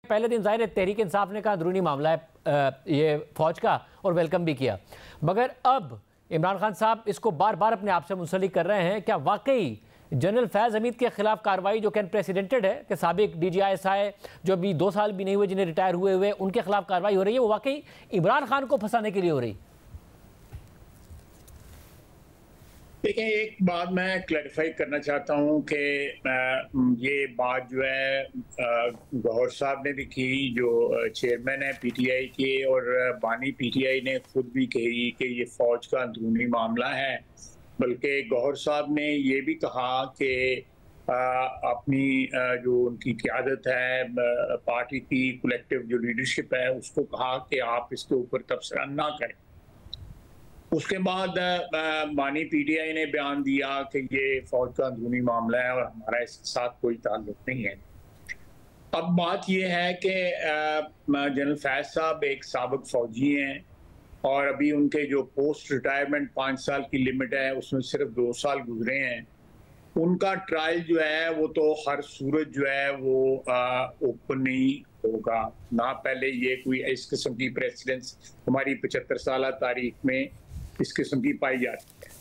पहले दिन जाहिर है तहरीक इंसाफ ने कहा अंदरूनी मामला है ये फौज का, और वेलकम भी किया, मगर अब इमरान खान साहब इसको बार बार अपने आप से मुंसलिक कर रहे हैं। क्या वाकई जनरल फैज़ हमीद के खिलाफ कार्रवाई जो कि अनप्रेसिडेंटेड है कि साबिक DGI जो अभी 2 साल भी नहीं हुए जिन्हें रिटायर हुए हुए उनके खिलाफ कार्रवाई हो रही है, वो वाकई इमरान खान को फंसाने के लिए हो रही? देखिए, एक बात मैं क्लैरिफाई करना चाहता हूँ कि ये बात जो है गौहर साहब ने भी की, जो चेयरमैन है PTI के, और बानी PTI ने खुद भी कही कि ये फौज का अंदरूनी मामला है। बल्कि गौहर साहब ने ये भी कहा कि अपनी जो उनकी क़यादत है पार्टी की, कलेक्टिव जो लीडरशिप है, उसको कहा कि आप इसके ऊपर तबसरा ना करें। उसके बाद बानी PTI ने बयान दिया कि ये फौज का अंदरूनी मामला है और हमारा इसके साथ कोई ताल्लुक नहीं है। अब बात ये है कि जनरल फैज साहब एक साबिक फौजी हैं और अभी उनके जो पोस्ट रिटायरमेंट 5 साल की लिमिट है उसमें सिर्फ 2 साल गुजरे हैं। उनका ट्रायल जो है वो तो हर सूरत जो है वो ओपन नहीं होगा। ना पहले ये कोई इस किस्म की प्रेसिडेंस हमारी 75 साल तारीख में इस किस्म की पाई जाती है।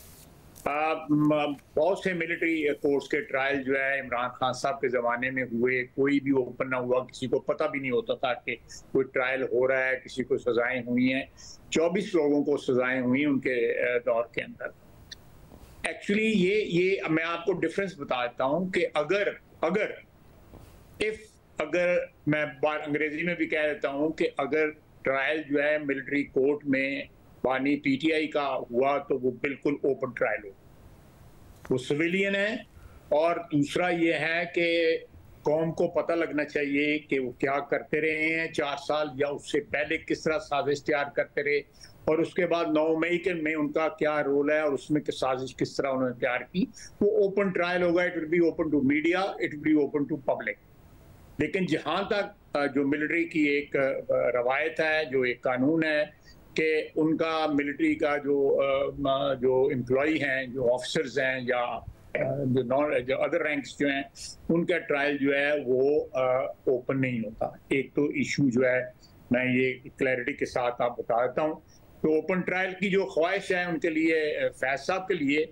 बहुत से मिलिट्री कोर्ट्स के ट्रायल जो है इमरान खान साहब के ज़माने में हुए, कोई भी ओपन ना हुआ, किसी को पता भी नहीं होता था कि कोई ट्रायल हो रहा है, किसी को सजाएं हुई हैं। 24 लोगों को सजाएं हुई उनके दौर के अंदर। एक्चुअली ये मैं आपको डिफरेंस बता देता हूँ कि अगर मैं बात अंग्रेजी में भी कह देता हूँ कि अगर ट्रायल जो है मिलिट्री कोर्ट में बानी PTI का हुआ तो वो बिल्कुल ओपन ट्रायल हो, वो सिविलियन है। और दूसरा ये है कि कौम को पता लगना चाहिए कि वो क्या करते रहे हैं 4 साल, या उससे पहले किस तरह साजिश तैयार करते रहे, और उसके बाद 9 मई के में उनका क्या रोल है और उसमें साजिश किस तरह उन्होंने तैयार की। वो ओपन ट्रायल होगा, it will be open to media, it will be open to public. लेकिन जहां तक जो मिलिट्री की एक रवायत है, जो एक कानून है कि उनका मिलिट्री का जो एम्प्लॉई हैं, जो ऑफिसर्स हैं, या जो अदर रैंक्स जो हैं, उनका ट्रायल जो है वो ओपन नहीं होता। एक तो इशू जो है मैं ये क्लैरिटी के साथ आप बता देता हूँ। तो ओपन ट्रायल की जो ख्वाहिश है उनके लिए, फैज साहब के लिए,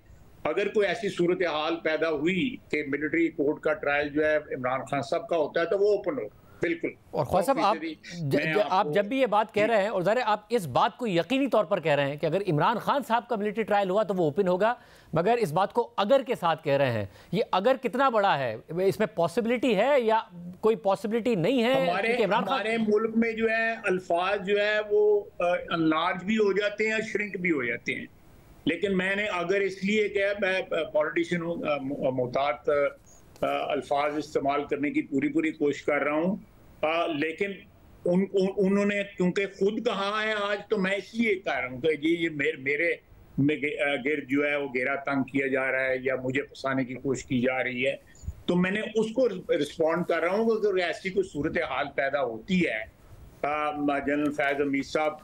अगर कोई ऐसी सूरत हाल पैदा हुई कि मिलिट्री कोर्ट का ट्रायल जो है इमरान खान साहब का होता है तो वो ओपन हो, बिल्कुल। और ख्वाजा साहब, आप जब भी ये बात कह रहे हैं, और ज़ाहिर आप इस बात को यकीनी तौर पर कह रहे हैं कि अगर इमरान खान साहब का मिलिट्री ट्रायल हुआ तो वो ओपन होगा, मगर इस बात को अगर के साथ कह रहे हैं। ये अगर कितना बड़ा है, इसमें पॉसिबिलिटी है या कोई पॉसिबिलिटी नहीं है? हमारे मुल्क में जो है अल्फाज जो है वो अनलार्ज भी हो जाते हैं, श्रिंक भी हो जाते हैं। लेकिन मैंने अगर इसलिए क्या, मैं पॉलिटिशियन हूँ, मोहतात अल्फाज इस्तेमाल करने की पूरी कोशिश कर रहा हूँ, लेकिन उन्होंने क्योंकि खुद कहा है आज, तो मैं इसलिए कह रहा हूँ कि ये मेरे गिर्द जो है वो घेरा तंग किया जा रहा है या मुझे फंसाने की कोशिश की जा रही है, तो मैंने उसको रिस्पॉन्ड कर रहा हूँ। अगर ऐसी कोई सूरत हाल पैदा होती है, जनरल फैज हमीद साहब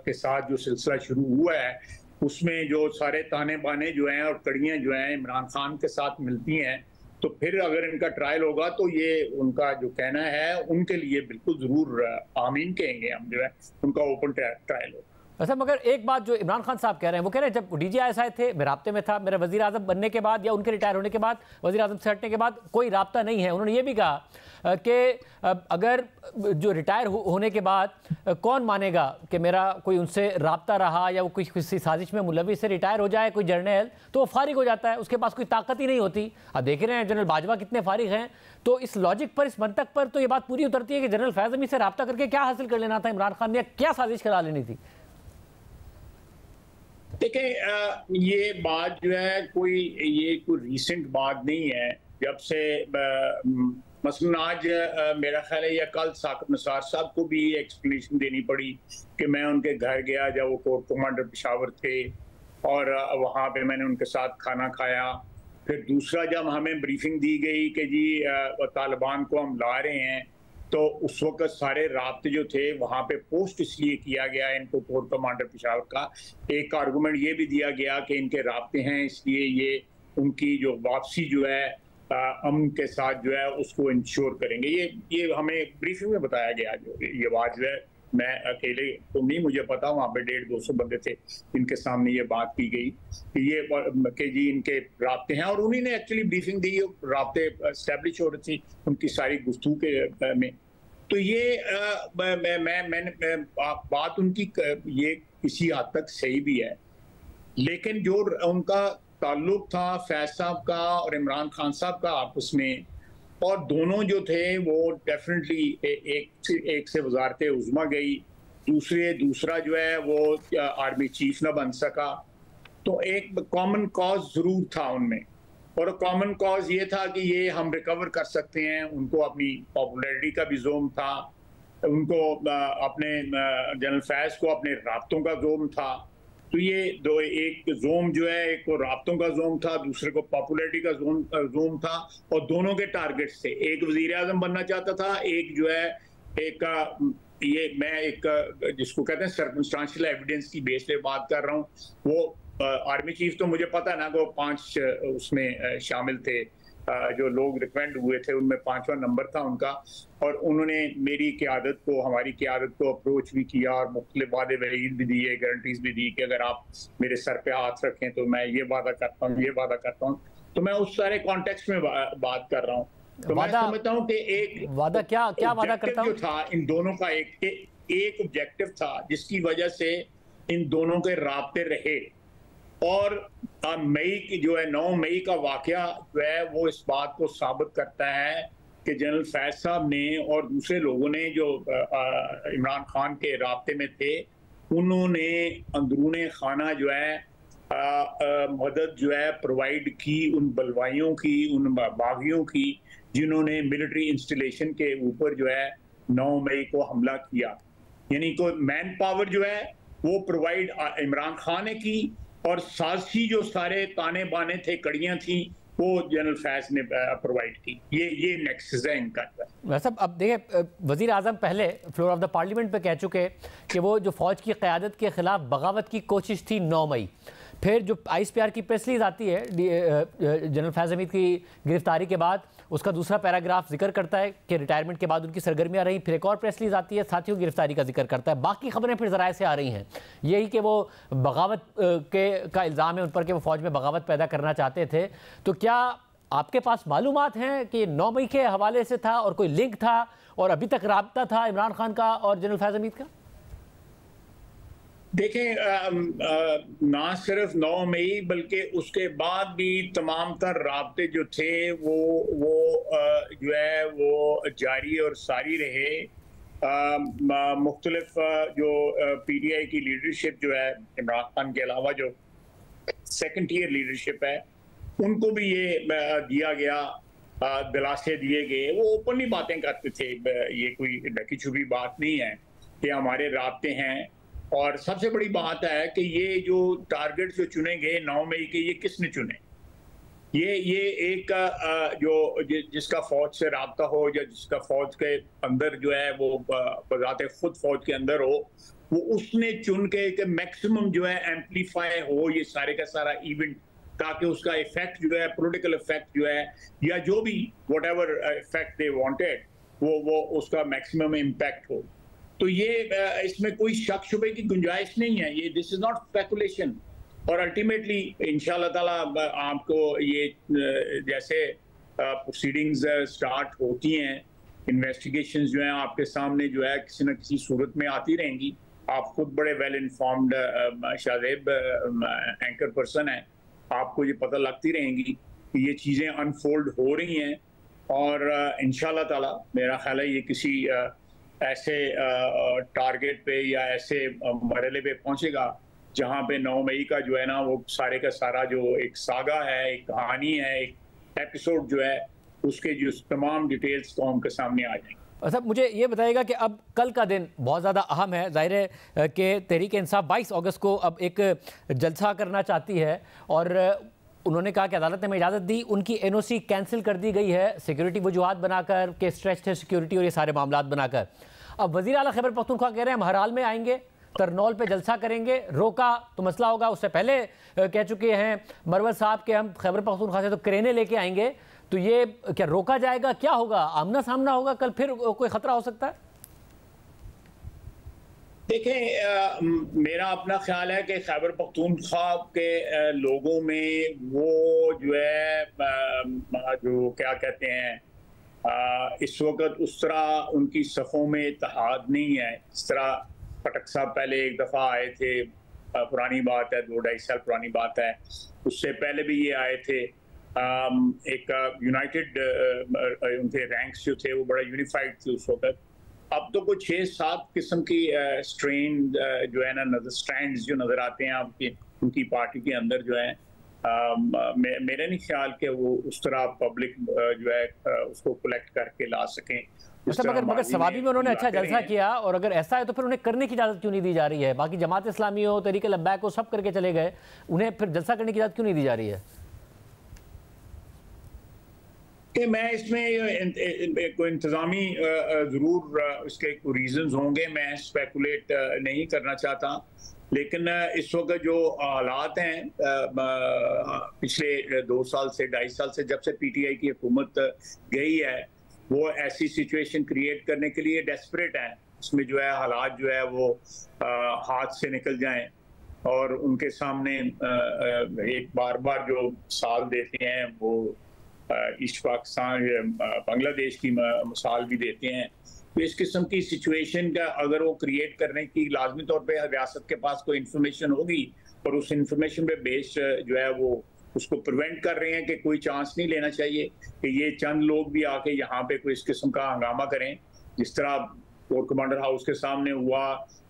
के साथ जो सिलसिला शुरू हुआ है उसमें जो सारे ताने बाने जो हैं और कड़ियाँ जो हैं इमरान खान के साथ मिलती हैं, तो फिर अगर इनका ट्रायल होगा तो ये उनका जो कहना है उनके लिए बिल्कुल ज़रूर आमीन कहेंगे हम, जो है उनका ओपन ट्रायल हो। अच्छा, मगर एक बात जो इमरान खान साहब कह रहे हैं, वो कह रहे हैं जब DGI थे मैं राब्ते में था, मेरे वज़ीर आज़म बनने के बाद या उनके रिटायर होने के बाद, वज़ीर आज़म से हटने के बाद कोई राब्ता नहीं है। उन्होंने ये भी कहा कि अगर जो रिटायर होने के बाद कौन मानेगा कि मेरा कोई उनसे राब्ता रहा, या वो किसी साजिश में मुलविस से रिटायर हो जाए कोई जर्नल, तो वो फारिग हो जाता है, उसके पास कोई ताकत ही नहीं होती। अब देख रहे हैं जनरल बाजवा कितने फारिग हैं। तो इस लॉजिक पर, इस मंतक पर तो ये बात पूरी उतरती है कि जनरल फैज़ हमीद से राब्ता करके क्या हासिल कर लेना था इमरान खान ने, क्या साजिश करा लेनी थी? देखिए, ये बात जो है कोई रीसेंट बात नहीं है। जब से मसलन आज मेरा ख्याल है या कल साकिब निसार साहब को भी एक्सप्लेनेशन देनी पड़ी कि मैं उनके घर गया जब वो कोर कमांडर पेशावर थे और वहाँ पे मैंने उनके साथ खाना खाया। फिर दूसरा जब हमें ब्रीफिंग दी गई कि जी तालिबान को हम ला रहे हैं, तो उस वक्त सारे राब्ते जो थे वहाँ पे पोस्ट इसलिए किया गया इनको कोर कमांडर पेशावर का। एक आर्गूमेंट ये भी दिया गया कि इनके राब्ते हैं इसलिए ये उनकी जो वापसी जो है अमन के साथ जो है उसको इंश्योर करेंगे। ये हमें ब्रीफिंग में बताया गया। जो ये बात जो है, मैं अकेले तो नहीं, मुझे पता वहाँ पे 150-200 बंदे थे इनके सामने ये बात की गई कि ये कि जी इनके राब्ते हैं, और उन्हीं ने एक्चुअली ब्रीफिंग दी, राब्ते एस्टेब्लिश हो रही थी उनकी सारी गुफ्तगू के में। तो ये मैंने बात उनकी ये किसी हद तक सही भी है, लेकिन जो उनका ताल्लुक था फैज साहब का और इमरान खान साहब का आपस में, और दोनों जो थे वो डेफिनेटली एक से वजारत उज़्मा गई, दूसरा जो है वो आर्मी चीफ ना बन सका। तो एक कॉमन कॉज जरूर था उनमें, और कॉमन कॉज ये था कि ये हम रिकवर कर सकते हैं। उनको अपनी पॉपुलैरिटी का भी जोम था, उनको अपने जनरल फैज को अपने राब्तों का जोम था। तो ये दो, एक जोम जो है, एक को राब्तों का जोम था, दूसरे को पॉपुलैरिटी का जोम था, और दोनों के टारगेट्स थे। एक वजीर आजम बनना चाहता था, एक जो है मैं जिसको कहते हैं सर्कमस्टांशियल एविडेंस की बेस पे बात कर रहा हूँ। वो आर्मी चीफ तो मुझे पता है ना, वो 5 उसमें शामिल थे जो लोग रिकमेंड हुए थे, उनमें 5वां नंबर था उनका। और उन्होंने मेरी क़यादत को, हमारी क़यादत को अप्रोच भी किया और मुख्तलिफ वादे वईद भी दिए, गारंटीज भी दी कि अगर आप मेरे सर पे हाथ रखें तो मैं ये वादा करता हूँ, ये वादा करता हूँ। तो मैं उस सारे कॉन्टेक्स्ट में बात कर रहा हूँ। तो मैं समझता हूँ कि एक वादा क्या वादा करता हूँ जो था इन दोनों का, एक ऑब्जेक्टिव था जिसकी वजह से इन दोनों के राब्ते रहे। और मई की जो है 9 मई का वाकया जो है वो इस बात को साबित करता है कि जनरल फैज साहब ने और दूसरे लोगों ने जो इमरान खान के राब्ते में थे, उन्होंने अंदरूने खाना जो है मदद जो है प्रोवाइड की उन बलवाइयों की, उन बागियों की जिन्होंने मिलिट्री इंस्टॉलेशन के ऊपर जो है 9 मई को हमला किया। यानी को मैन पावर जो है वो प्रोवाइड इमरान खान ने की, और साजिशी जो सारे ताने बाने थे, कड़ियां थी, वो जनरल फैज ने प्रोवाइड की। ये नेक्सस है इनका। वैसे अब देखिए, वजीर आजम पहले फ्लोर ऑफ द पार्लियामेंट पे कह चुके कि वो जो फौज की क़यादत के खिलाफ बगावत की कोशिश थी 9 मई। फिर जो ISPR की प्रेस रिलीज आती है जनरल फैज़ हमीद की गिरफ्तारी के बाद, उसका दूसरा पैराग्राफ जिक्र करता है कि रिटायरमेंट के बाद उनकी सरगर्मियां रही। फिर एक और प्रेस रिलीज आती है, साथियों की गिरफ्तारी का जिक्र करता है। बाकी खबरें फिर ज़राए से आ रही हैं यही कि वो बगावत का इल्ज़ाम है उन पर कि वो फौज में बगावत पैदा करना चाहते थे। तो क्या आपके पास मालूमात हैं कि 9 मई के हवाले से था और कोई लिंक था और अभी तक राब्ता था इमरान खान का और जनरल फैज़ हमीद का? देखें, ना सिर्फ 9 मई बल्कि उसके बाद भी तमाम तर राब्ते जो थे वो जो है वो जारी और सारी रहे। मुख्तलिफ जो PTI की लीडरशिप जो है, इमरान खान के अलावा जो सेकंड टियर लीडरशिप है, उनको भी ये दिया गया, दिलासे दिए गए। वो ओपनली बातें करते थे, ये कोई ढकी छुपी बात नहीं है कि हमारे राब्ते हैं। और सबसे बड़ी बात है कि ये जो टारगेट जो चुने गए 9 मई के, ये किसने चुने? ये एक जिसका फौज से राब्ता हो या जिसका फौज के अंदर जो है वो बजाते खुद फौज के अंदर हो, वो उसने चुन के मैक्सिमम जो है एम्पलीफाई हो ये सारे का सारा इवेंट, ताकि उसका इफेक्ट जो है, पॉलिटिकल इफेक्ट जो है, या जो भी व्हाटएवर इफेक्ट दे वांटेड, वो उसका मैक्सिमम इम्पैक्ट हो। तो ये इसमें कोई शक शुबे की गुंजाइश नहीं है। ये दिस इज नॉट स्पेकुलेशन। और अल्टीमेटली इंशाल्लाह ताला आपको ये जैसे प्रोसीडिंग्स स्टार्ट होती हैं, इन्वेस्टिगेशंस जो हैं आपके सामने जो है किसी न किसी सूरत में आती रहेंगी। आप खुद बड़े well informed Shadab anchor person हैं, आपको ये पता लगती रहेंगी कि ये चीज़ें अनफोल्ड हो रही हैं। और इंशाल्लाह ताला मेरा ख्याल है ये किसी ऐसे टारगेट पे या ऐसे मरहले पे पहुंचेगा जहां पे 9 मई का जो है ना वो सारे का सारा जो एक सागा है, एक कहानी है, एक एपिसोड जो है, उसके जो तमाम डिटेल्स कौम के सामने आ जाएंगे। अच्छा, मुझे ये बताइएगा कि अब कल का दिन बहुत ज़्यादा अहम है। ज़ाहिर है कि तहरीक इंसाफ 22 अगस्त को अब एक जलसा करना चाहती है, और उन्होंने कहा कि अदालत ने इजाज़त दी, उनकी NOC कैंसिल कर दी गई है सिक्योरिटी वजूहात बनाकर के स्ट्रेच थे सिक्योरिटी और ये सारे मामलात बनाकर। अब वज़ीर आला खैबर पख्तूनख्वा कह रहे हैं हम हर हाल में आएंगे, तरनौल पे जलसा करेंगे, रोका तो मसला होगा। उससे पहले कह चुके हैं मरवत साहब के हम खैबर पख्तूनख्वा से तो क्रेनें लेके आएंगे। तो ये क्या रोका जाएगा, क्या होगा, आमना सामना होगा, कल फिर कोई खतरा हो सकता है? देखें, मेरा अपना ख्याल है कि खैबर पख्तूनख्वा के लोगों में वो जो है जो क्या कहते हैं, इस वक्त उस तरह उनकी सफ़ों में इत्तेहाद नहीं है। इस तरह पटक साहब पहले एक दफ़ा आए थे, पुरानी बात है, 2-2.5 साल पुरानी बात है, उससे पहले भी ये आए थे। एक यूनाइटेड उनके रैंक्स जो थे वो बड़ा यूनिफाइड थे उस वक्त। अब तो कुछ 6-7 किस्म की स्ट्रेन जो है ना, स्ट्रैंड्स जो नजर आते हैं आपकी उनकी पार्टी के अंदर जो है। मेरा नहीं ख्याल कि वो उस तरह पब्लिक जो है उसको कलेक्ट करके ला सकें। मतलब मगर सवाबी में उन्होंने अच्छा जलसा किया, और अगर ऐसा है तो फिर उन्हें करने की इजाज़त क्यों नहीं दी जा रही है? बाकी जमात इस्लामी हो, तहरीक लब्बैक हो, सब करके चले गए, उन्हें फिर जलसा करने की इजाज़त क्यों नहीं दी जा रही है? कि मैं इसमें कोई इंतज़ामी ज़रूर इसके रीजंस होंगे, मैं स्पेकुलेट नहीं करना चाहता, लेकिन इस वक्त जो हालात हैं पिछले 2 साल से 2.5 साल से जब से पीटीआई की हुकूमत गई है, वो ऐसी सिचुएशन क्रिएट करने के लिए डेस्परेट हैं। उसमें जो है हालात जो है वो हाथ से निकल जाएं और उनके सामने एक बार जो साल देते हैं वो ईस्ट पाकिस्तान बांग्लादेश की मिसाल भी देते हैं। तो इस किस्म की सिचुएशन का अगर वो क्रिएट करने की लाजमी तौर पे रियासत के पास कोई इंफॉर्मेशन होगी और उस इंफॉर्मेशन पे बेस जो है वो उसको प्रिवेंट कर रहे हैं कि कोई चांस नहीं लेना चाहिए कि ये चंद लोग भी आके यहाँ पे कोई इस किस्म का हंगामा करें, जिस तरह कोर कमांडर हाउस के सामने हुआ,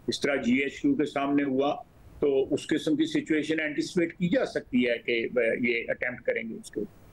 इस तरह GHQ के सामने हुआ। तो उस किस्म की सिचुएशन एंटिसिपेट की जा सकती है कि ये अटेम्प्ट करेंगे उसके ऊपर।